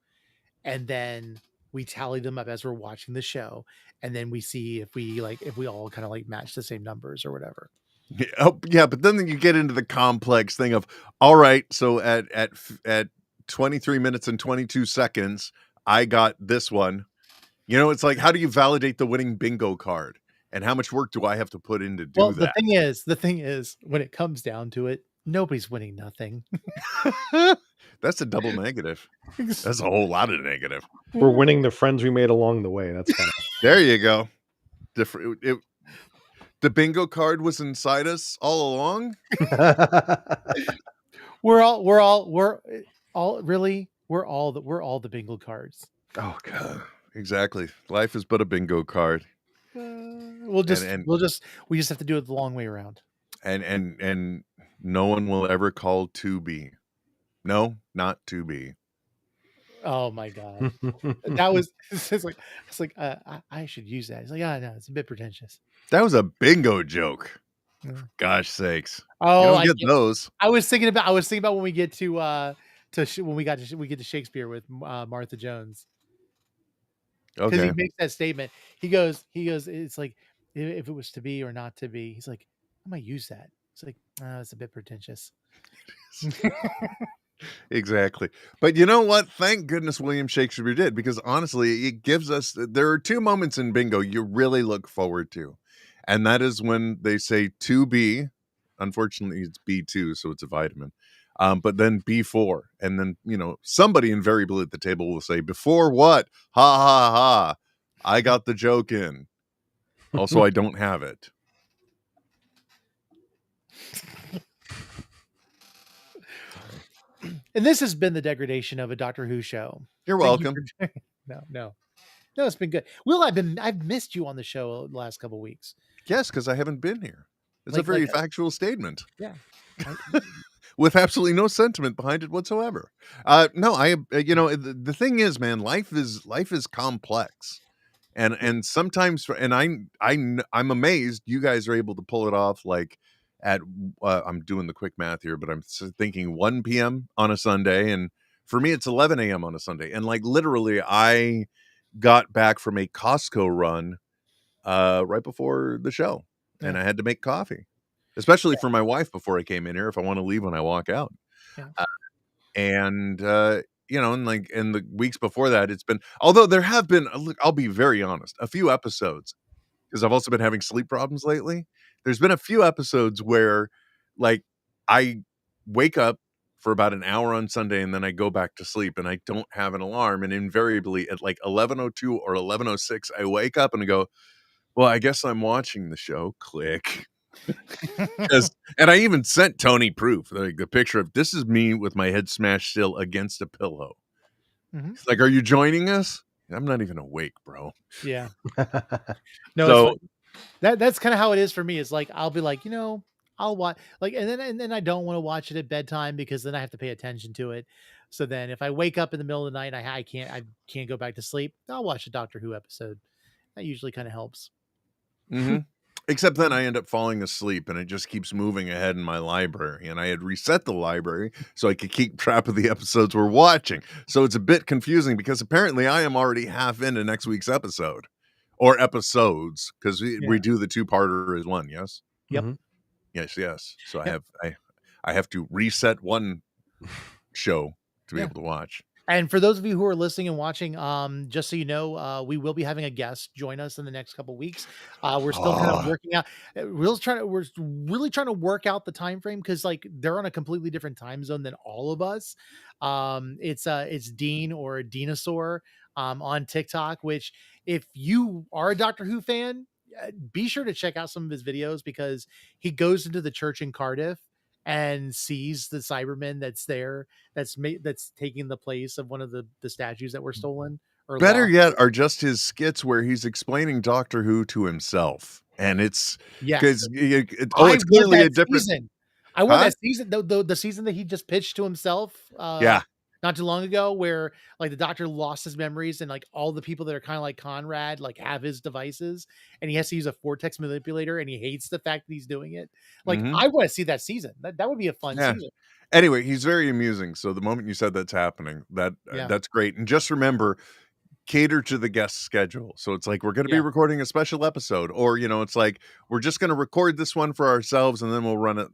and then we tally them up as we're watching the show, and then we see if we all kind of like match the same numbers or whatever. Yeah, but then you get into the complex thing of, all right, so at 23 minutes and 22 seconds, I got this one. You know, it's like, how do you validate the winning bingo card? And how much work do I have to put in to do that? The thing is, when it comes down to it, nobody's winning nothing. That's a double negative. That's a whole lot of negative. We're winning the friends we made along the way. That's kind of there you go. The bingo card was inside us all along. We're all the bingo cards. Oh God, exactly. Life is but a bingo card. We just have to do it the long way around. And no one will ever call 2B. No, not 2B. Oh my God. That was it's like I should use that. It's like, no, it's a bit pretentious. That was a bingo joke. For gosh sakes. Oh, you don't get those. I was thinking about when we get to we get to Shakespeare with Martha Jones. Okay. Because he makes that statement. He goes, it's like, if it was to be or not to be, he's like, I might use that. It's like, it's a bit pretentious. Exactly. But you know what? Thank goodness William Shakespeare did, because honestly, it gives us, there are two moments in bingo you really look forward to. And that is when they say 2B. Unfortunately, it's B2, so it's a vitamin. But then B4. And then, you know, somebody invariably at the table will say, before what? Ha ha ha. I got the joke in. Also, I don't have it. And this has been the degradation of a Doctor Who show. You're welcome. No, it's been good. Will, I've missed you on the show the last couple of weeks. Yes, because I haven't been here. It's a very factual statement. Yeah. With absolutely no sentiment behind it whatsoever. No, the thing is, man, life is complex. And sometimes, and I'm amazed you guys are able to pull it off. Like at I'm doing the quick math here, but I'm thinking 1 p.m. on a Sunday, and for me it's 11 a.m. on a Sunday. And like literally, I got back from a Costco run right before the show, and I had to make coffee. especially for my wife before I came in here, if I want to leave when I walk out. Yeah. And and in the weeks before that, it's been, although there have been, look, I'll be very honest, a few episodes, because I've also been having sleep problems lately. There's been a few episodes where, like, I wake up for about an hour on Sunday and then I go back to sleep and I don't have an alarm. And invariably at like 11:02 or 11:06, I wake up and I go, well, I guess I'm watching the show. Click. And I even sent Tony proof, like the picture of, this is me with my head smashed still against a pillow. It's like, are you joining us? I'm not even awake, bro. Yeah. No, So that's kind of how it is for me. Is like, I'll be like, I'll watch, like, and then I don't want to watch it at bedtime because then I have to pay attention to it. So then if I wake up in the middle of the night, I can't go back to sleep, I'll watch a Doctor Who episode. That usually kind of helps. Except then I end up falling asleep and it just keeps moving ahead in my library. And I had reset the library so I could keep track of the episodes we're watching. So it's a bit confusing because apparently I am already half into next week's episode or episodes, because we do the 2-parter as one. Yes. Yep. Yes. So I have to reset one show to be able to watch. And for those of you who are listening and watching, just so you know, we will be having a guest join us in the next couple of weeks. We're still kind of working out. We're really trying to work out the time frame because, like, they're on a completely different time zone than all of us. It's Dean or Dinosaur on TikTok. Which, if you are a Doctor Who fan, be sure to check out some of his videos because he goes into the church in Cardiff and sees the Cyberman that's there, that's taking the place of one of the statues that were stolen. Or better yet are just his skits where he's explaining Doctor Who to himself, and it's because it's clearly a different season. I want that season, the season that he just pitched to himself. Not too long ago, where like the Doctor lost his memories and like all the people that are kind of like Conrad like have his devices and he has to use a vortex manipulator and he hates the fact that he's doing it. Like, I want to see that season. That would be a fun season. Anyway, he's very amusing. So the moment you said that's happening, that's great. And just remember, cater to the guest schedule. So it's like, we're going to be recording a special episode, or, it's like, we're just going to record this one for ourselves and then we'll run it.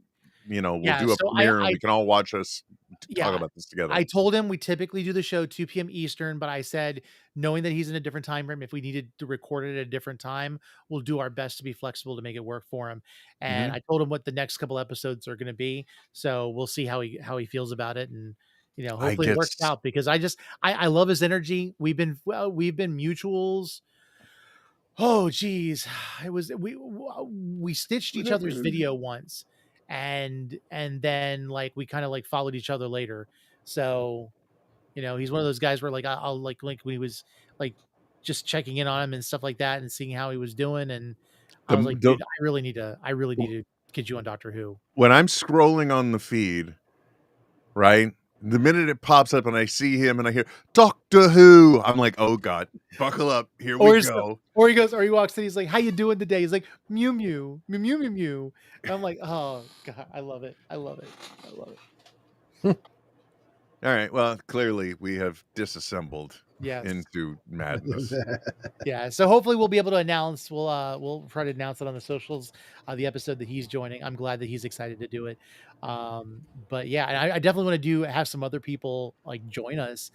We'll do a premiere and we can all watch us talk about this together. I told him we typically do the show 2 p.m. Eastern, but I said, knowing that he's in a different time frame, if we needed to record it at a different time, we'll do our best to be flexible to make it work for him. And I told him what the next couple episodes are going to be. So we'll see how he feels about it. And, hopefully it works out because I love his energy. We've been mutuals. Oh, geez. We stitched each other's video once. And then like we kind of like followed each other later. So, he's one of those guys where like I'll like when he was like just checking in on him and stuff like that and seeing how he was doing. And I was like, dude, I really need to get you on Doctor Who. When I'm scrolling on the feed, right? The minute it pops up and I see him and I hear Doctor Who, I'm like, oh God, buckle up. Here we go. Or he walks in, he's like, how you doing today? He's like, Mew Mew, Mew Mew Mew Mew. And I'm like, oh God, I love it. All right. Well, clearly we have disassembled into madness. Yeah. So hopefully we'll be able to announce. We'll try to announce it on the socials. The episode that he's joining. I'm glad that he's excited to do it. But yeah, and I definitely want to have some other people like join us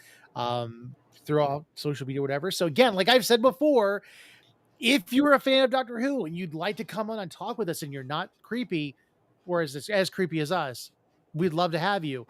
throughout social media, or whatever. So again, like I've said before, if you're a fan of Doctor Who and you'd like to come on and talk with us and you're not creepy, or as creepy as us, we'd love to have you.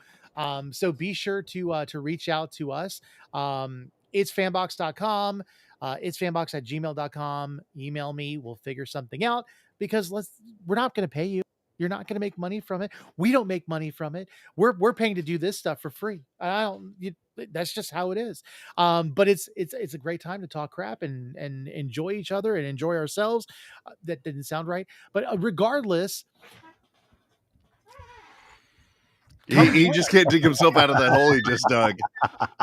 So be sure to reach out to us. Itsfanbox.com, itsfanbox@gmail.com. Email me. We'll figure something out because we're not going to pay you. You're not going to make money from it. We don't make money from it. We're paying to do this stuff for free. That's just how it is. But it's a great time to talk crap and enjoy each other and enjoy ourselves. That didn't sound right, but regardless. He just can't dig himself out of that hole he just dug.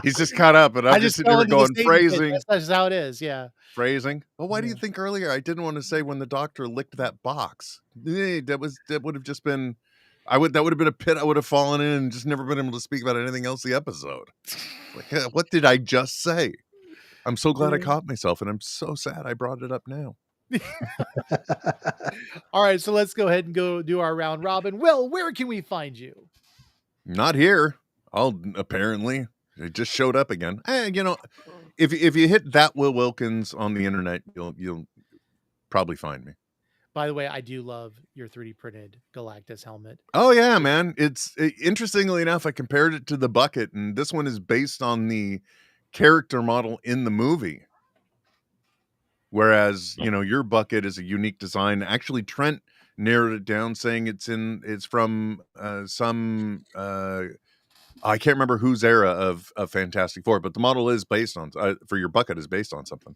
He's just caught up, and I'm just sitting here going phrasing. That's how it is, yeah. Phrasing. Well, why do you think earlier I didn't want to say when the Doctor licked that box? That would have just been. That would have been a pit I would have fallen in and just never been able to speak about anything else the episode. Like, what did I just say? I'm so glad I caught myself, and I'm so sad I brought it up now. All right, so let's go ahead and go do our round robin. Will, where can we find you? Not here. Apparently it just showed up again. If you hit that Will Wilkins on the internet, you'll probably find me. By the way, I do love your 3D printed Galactus helmet. Oh yeah, man. Interestingly enough, I compared it to the bucket, and this one is based on the character model in the movie. Whereas, your bucket is a unique design. Actually, Trent narrowed it down saying it's from some I can't remember whose era of Fantastic Four, but the model is based on for your bucket is based on something.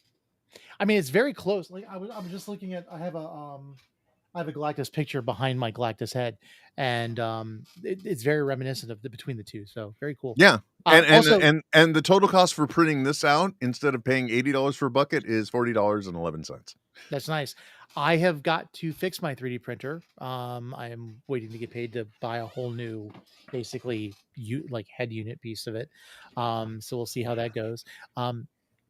I mean, it's very close. Like I was just looking at. I have a Galactus picture behind my Galactus head, and it's very reminiscent of between the two. So very cool. Yeah, and also, the total cost for printing this out instead of paying $80 for a bucket is $40.11. That's nice. I have got to fix my 3D printer. I am waiting to get paid to buy a whole new, basically, head unit piece of it. So we'll see how that goes.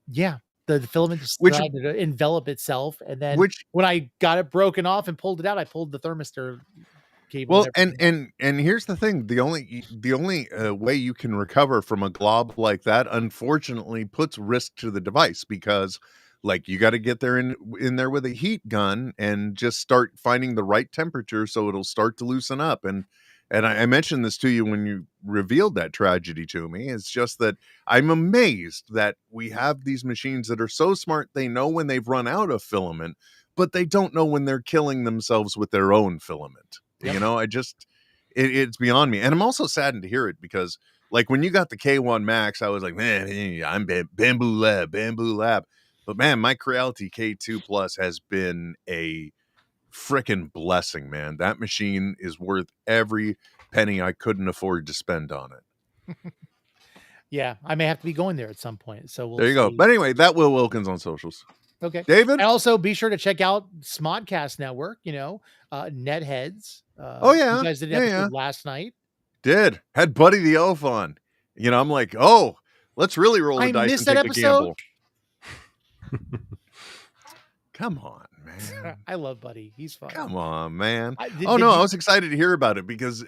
Yeah, the filament decided to envelop itself, and then when I got it broken off and pulled it out, I pulled the thermistor cable. Well, and here's the thing: the only way you can recover from a glob like that, unfortunately, puts risk to the device because, you got to get there in there with a heat gun and just start finding the right temperature so it'll start to loosen up. And I mentioned this to you when you revealed that tragedy to me. It's just that I'm amazed that we have these machines that are so smart. They know when they've run out of filament, but they don't know when they're killing themselves with their own filament. Yep. It's beyond me. And I'm also saddened to hear it because when you got the K1 Max, I was like, man, I'm Bamboo Lab. But man, my Creality K2 Plus has been a freaking blessing, man. That machine is worth every penny I couldn't afford to spend on it. Yeah, I may have to be going there at some point. So there you go. But anyway, that Will Wilkins on socials. Okay, David. And also be sure to check out Smodcast Network. Netheads. Oh yeah, you guys did an episode last night. Had Buddy the Elf on. I'm like, oh, let's really roll the dice and take the gamble. Come on, man. I love Buddy. He's fun. Come on, man. I was excited to hear about it because,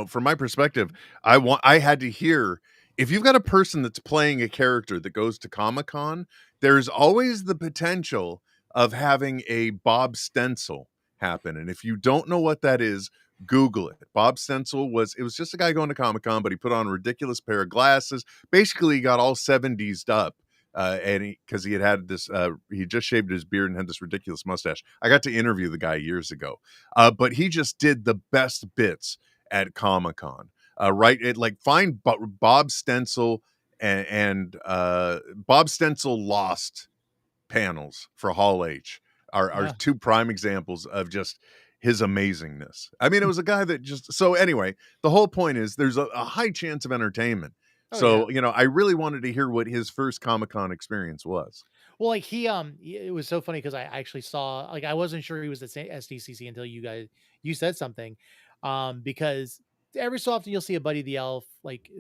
from my perspective, I had to hear, if you've got a person that's playing a character that goes to Comic-Con, there's always the potential of having a Bob Stencil happen. And if you don't know what that is, Google it. Bob Stencil was just a guy going to Comic-Con, but he put on a ridiculous pair of glasses. Basically, he got all 70s up. And because he had this, he just shaved his beard and had this ridiculous mustache. I got to interview the guy years ago, but he just did the best bits at Comic-Con. Right? Find Bob Stencil and Bob Stencil Lost panels for Hall H are two prime examples of just his amazingness. I mean, it was a guy that so anyway, the whole point is there's a high chance of entertainment. I really wanted to hear what his first Comic-Con experience was. Well, it was so funny because I actually saw, I wasn't sure he was at SDCC until you said something, because every so often you'll see a Buddy the Elf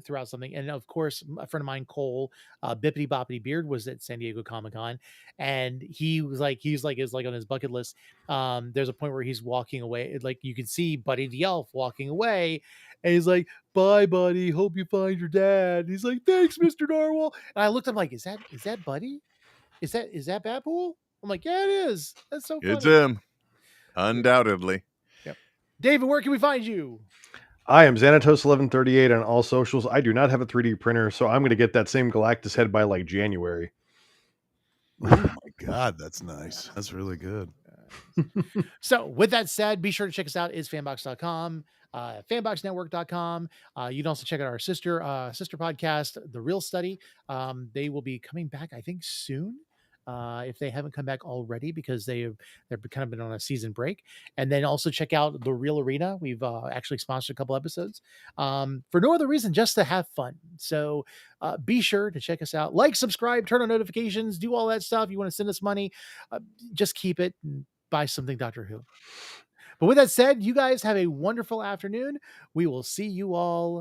throughout something, and of course a friend of mine, Cole, Bippity Boppity Beard, was at San Diego Comic-Con, and it was on his bucket list. There's a point where he's walking away, you can see Buddy the Elf walking away, and he's like, "Bye, buddy. Hope you find your dad." And he's like, "Thanks, Mr. Narwhal." And I looked up is that Buddy? Is that Bapool? I'm like, yeah, it is. That's so funny. It's him. Undoubtedly. Yep. David, where can we find you? I am Xanatos1138 on all socials. I do not have a 3D printer, so I'm going to get that same Galactus head by January. Oh my God, that's nice. That's really good. So with that said, be sure to check us out. itsfanbox.com. fanboxnetwork.com. You can also check out our sister podcast, The Real Study. They will be coming back, I think, soon. If they haven't come back already, because they've kind of been on a season break. And then also check out The Real Arena. We've actually sponsored a couple episodes for no other reason, just to have fun. So be sure to check us out. Subscribe, turn on notifications, do all that stuff. You want to send us money, just keep it and buy something Doctor Who. But with that said, you guys have a wonderful afternoon. We will see you all